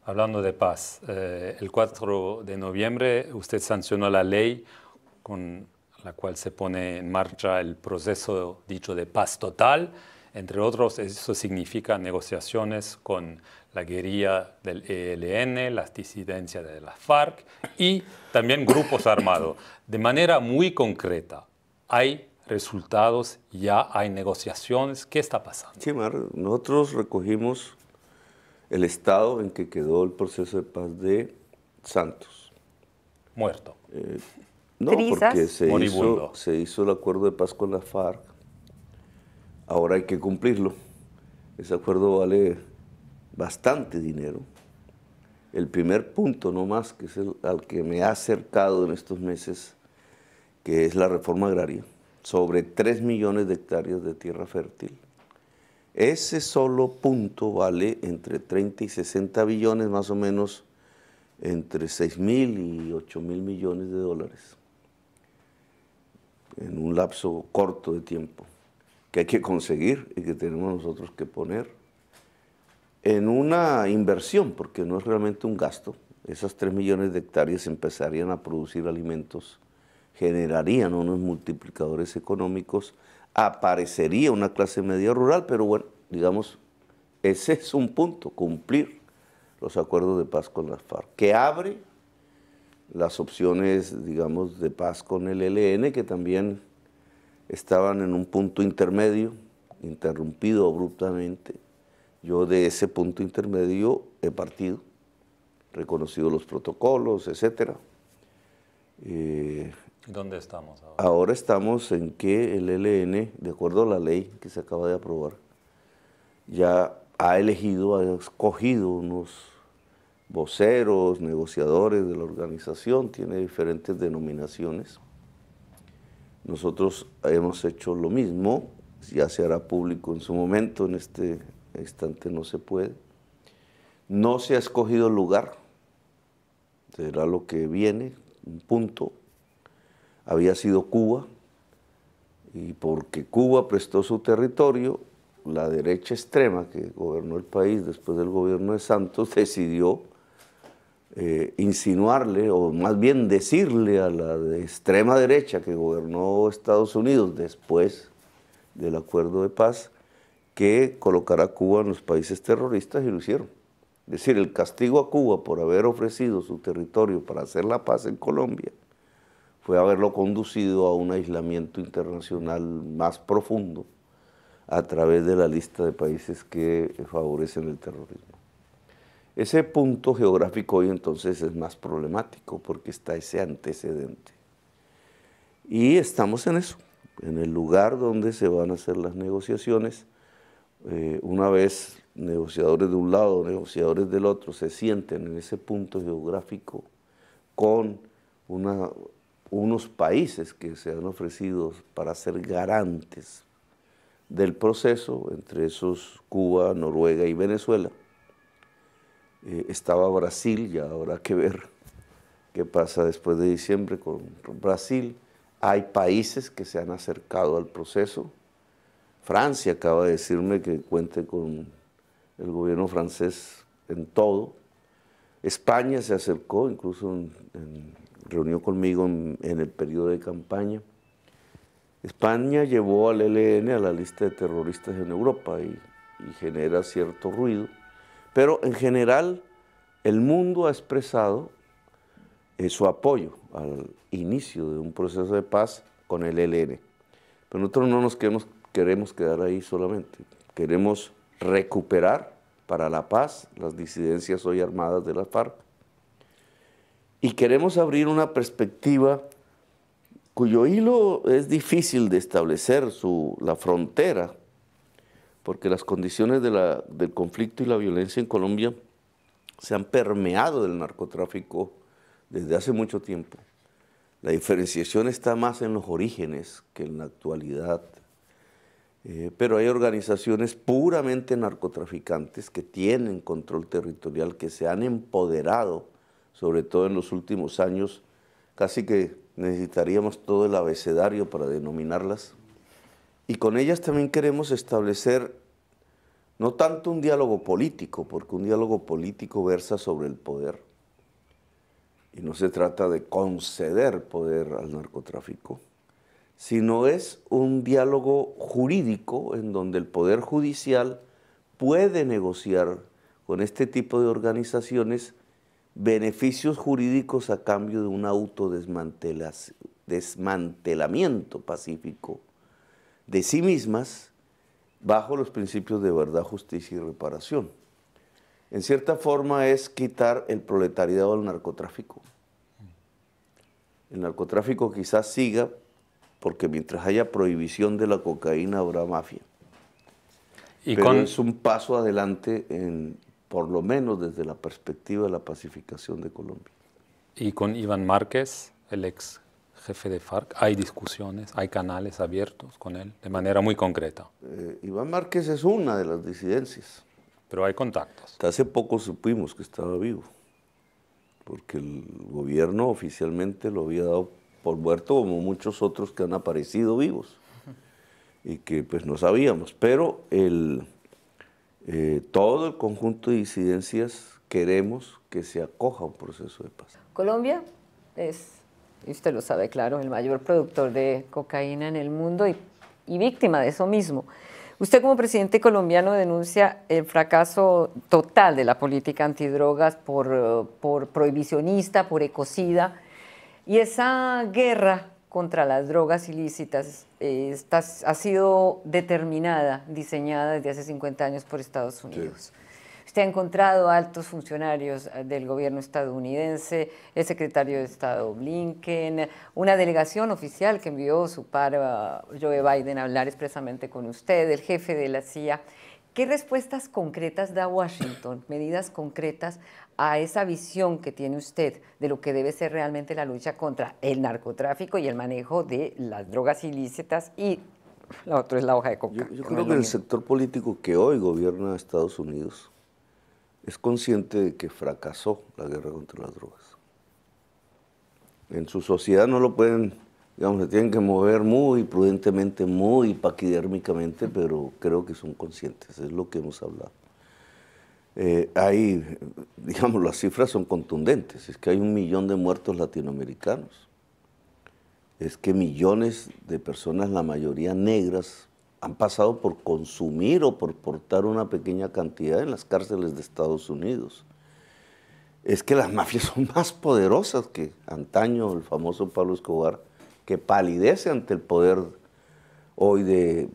Hablando de paz, el 4 de noviembre usted sancionó la ley con la cual se pone en marcha el proceso dicho de paz total. Entre otros, eso significa negociaciones con la guerrilla del ELN, las disidencias de las FARC y también grupos armados. De manera muy concreta, ¿hay resultados? ¿Ya hay negociaciones? ¿Qué está pasando? Sí, Mar, nosotros recogimos el estado en que quedó el proceso de paz de Santos. Muerto. No, porque Moribundo. se hizo el acuerdo de paz con la FARC. Ahora hay que cumplirlo. Ese acuerdo vale bastante dinero. El primer punto nomás, que es al que me ha acercado en estos meses, que es la reforma agraria, sobre 3 millones de hectáreas de tierra fértil. Ese solo punto vale entre 30 y 60 billones, más o menos entre 6.000 y 8.000 millones de dólares, en un lapso corto de tiempo, que hay que conseguir y que tenemos nosotros que poner en una inversión, porque no es realmente un gasto. Esas 3 millones de hectáreas empezarían a producir alimentos, generarían unos multiplicadores económicos, aparecería una clase media rural, pero bueno, digamos, ese es un punto, cumplir los acuerdos de paz con las FARC, que abre las opciones, digamos, de paz con el ELN, que también estaban en un punto intermedio, interrumpido abruptamente. Yo de ese punto intermedio he partido, reconocido los protocolos, etc. ¿Dónde estamos ahora? Ahora estamos en que el ELN, de acuerdo a la ley que se acaba de aprobar, ya ha escogido unos voceros, negociadores de la organización, tiene diferentes denominaciones. Nosotros hemos hecho lo mismo, ya se hará público en su momento, en este instante no se puede. No se ha escogido el lugar, será lo que viene, un punto. Había sido Cuba, y porque Cuba prestó su territorio, la derecha extrema que gobernó el país después del gobierno de Santos decidió insinuarle, o más bien decirle a la de extrema derecha que gobernó Estados Unidos después del acuerdo de paz, que colocará a Cuba en los países terroristas, y lo hicieron. Es decir, el castigo a Cuba por haber ofrecido su territorio para hacer la paz en Colombia fue haberlo conducido a un aislamiento internacional más profundo a través de la lista de países que favorecen el terrorismo. Ese punto geográfico hoy entonces es más problemático porque está ese antecedente. Y estamos en eso, en el lugar donde se van a hacer las negociaciones. Una vez negociadores de un lado, negociadores del otro, se sienten en ese punto geográfico con unos países que se han ofrecido para ser garantes del proceso, entre esos Cuba, Noruega y Venezuela. Estaba Brasil, ya habrá que ver qué pasa después de diciembre con Brasil. Hay países que se han acercado al proceso. Francia acaba de decirme que cuente con el gobierno francés en todo. España se acercó, incluso reunió conmigo en el periodo de campaña. España llevó al ELN a la lista de terroristas en Europa y genera cierto ruido, pero en general el mundo ha expresado su apoyo al inicio de un proceso de paz con el ELN. Pero nosotros no nos queremos quedar ahí solamente, queremos recuperar para la paz las disidencias hoy armadas de la FARC y queremos abrir una perspectiva cuyo hilo es difícil de establecer, la frontera, porque las condiciones del conflicto y la violencia en Colombia se han permeado del narcotráfico desde hace mucho tiempo. La diferenciación está más en los orígenes que en la actualidad, pero hay organizaciones puramente narcotraficantes que tienen control territorial, que se han empoderado, sobre todo en los últimos años, casi que necesitaríamos todo el abecedario para denominarlas, y con ellas también queremos establecer No tanto un diálogo político, porque un diálogo político versa sobre el poder. Y no se trata de conceder poder al narcotráfico, sino es un diálogo jurídico en donde el Poder Judicial puede negociar con este tipo de organizaciones beneficios jurídicos a cambio de un autodesmantelamiento pacífico de sí mismas bajo los principios de verdad, justicia y reparación. En cierta forma es quitar el proletariado del narcotráfico. El narcotráfico quizás siga, porque mientras haya prohibición de la cocaína habrá mafia. Pero es un paso adelante, por lo menos desde la perspectiva de la pacificación de Colombia. Y con Iván Márquez, el ex jefe de FARC, hay discusiones, hay canales abiertos con él, de manera muy concreta. Iván Márquez es una de las disidencias. Pero hay contactos. Hasta hace poco supimos que estaba vivo, porque el gobierno oficialmente lo había dado por muerto, como muchos otros que han aparecido vivos y que pues no sabíamos, pero todo el conjunto de disidencias queremos que se acoja a un proceso de paz. Colombia es, y usted lo sabe claro, el mayor productor de cocaína en el mundo y víctima de eso mismo. Usted como presidente colombiano denuncia el fracaso total de la política antidrogas por prohibicionista, por ecocida, y esa guerra contra las drogas ilícitas ha sido determinada, diseñada desde hace 50 años por Estados Unidos. Sí. Usted ha encontrado altos funcionarios del gobierno estadounidense, el secretario de Estado Blinken, una delegación oficial que envió su par Joe Biden a hablar expresamente con usted, el jefe de la CIA. ¿Qué respuestas concretas da Washington, medidas concretas a esa visión que tiene usted de lo que debe ser realmente la lucha contra el narcotráfico y el manejo de las drogas ilícitas? Y lo otro es la hoja de coca. Yo creo que el sector político que hoy gobierna Estados Unidos es consciente de que fracasó la guerra contra las drogas. En su sociedad no lo pueden, digamos, se tienen que mover muy prudentemente, muy paquidérmicamente, pero creo que son conscientes, es lo que hemos hablado. Digamos, las cifras son contundentes, es que hay 1 millón de muertos latinoamericanos, es que millones de personas, la mayoría negras, han pasado por consumir o por portar una pequeña cantidad en las cárceles de Estados Unidos. Es que las mafias son más poderosas que antaño, el famoso Pablo Escobar, que palidece ante el poder hoy de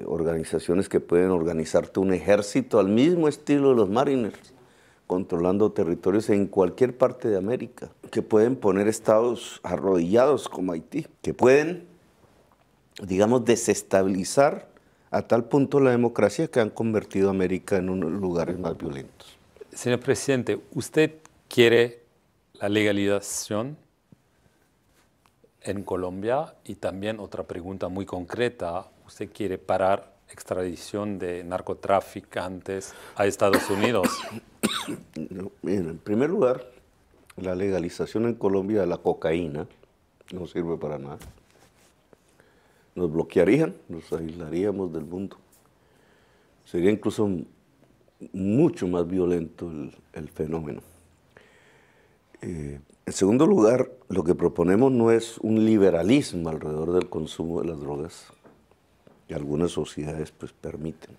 organizaciones que pueden organizarte un ejército al mismo estilo de los Mariners, controlando territorios en cualquier parte de América, que pueden poner estados arrodillados como Haití, que pueden, digamos, desestabilizar a tal punto la democracia que han convertido a América en uno de los lugares más violentos. Señor presidente, ¿usted quiere la legalización en Colombia? Y también otra pregunta muy concreta, ¿usted quiere parar extradición de narcotraficantes a Estados Unidos? No, miren, en primer lugar, la legalización en Colombia de la cocaína no sirve para nada. Nos bloquearían, nos aislaríamos del mundo. Sería incluso mucho más violento el fenómeno. En segundo lugar, lo que proponemos no es un liberalismo alrededor del consumo de las drogas, que algunas sociedades pues permiten,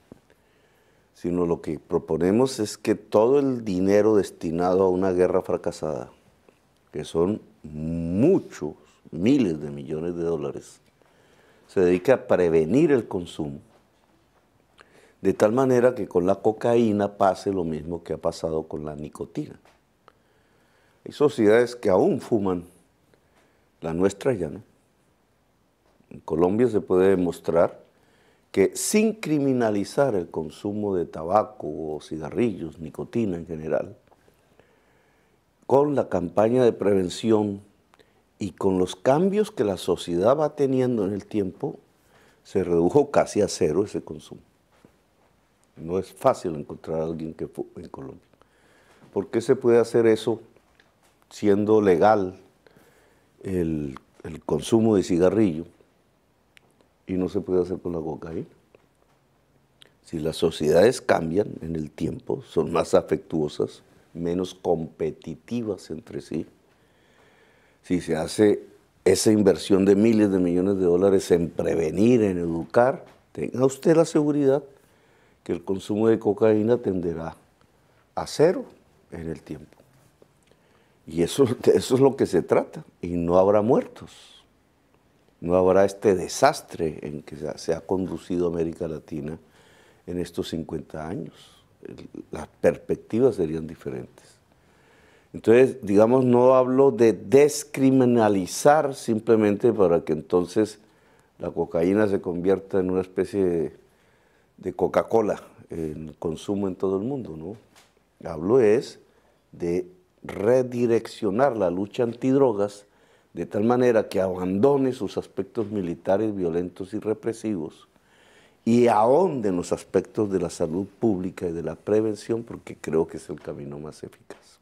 sino lo que proponemos es que todo el dinero destinado a una guerra fracasada, que son muchos, miles de millones de dólares, se dedica a prevenir el consumo, de tal manera que con la cocaína pase lo mismo que ha pasado con la nicotina. Hay sociedades que aún fuman, la nuestra ya no. En Colombia se puede demostrar que sin criminalizar el consumo de tabaco o cigarrillos, nicotina en general, con la campaña de prevención y con los cambios que la sociedad va teniendo en el tiempo, se redujo casi a cero ese consumo. No es fácil encontrar a alguien que fume en Colombia. ¿Por qué se puede hacer eso siendo legal el consumo de cigarrillo y no se puede hacer con la cocaína? Si las sociedades cambian en el tiempo, son más afectuosas, menos competitivas entre sí, si se hace esa inversión de miles de millones de dólares en prevenir, en educar, tenga usted la seguridad que el consumo de cocaína tenderá a cero en el tiempo. Y eso es lo que se trata, y no habrá muertos, no habrá este desastre en que se ha conducido América Latina en estos 50 años. Las perspectivas serían diferentes. Entonces, digamos, no hablo de descriminalizar simplemente para que entonces la cocaína se convierta en una especie de Coca-Cola en consumo en todo el mundo, ¿no? Hablo es de redireccionar la lucha antidrogas de tal manera que abandone sus aspectos militares, violentos y represivos y ahonde en los aspectos de la salud pública y de la prevención, porque creo que es el camino más eficaz.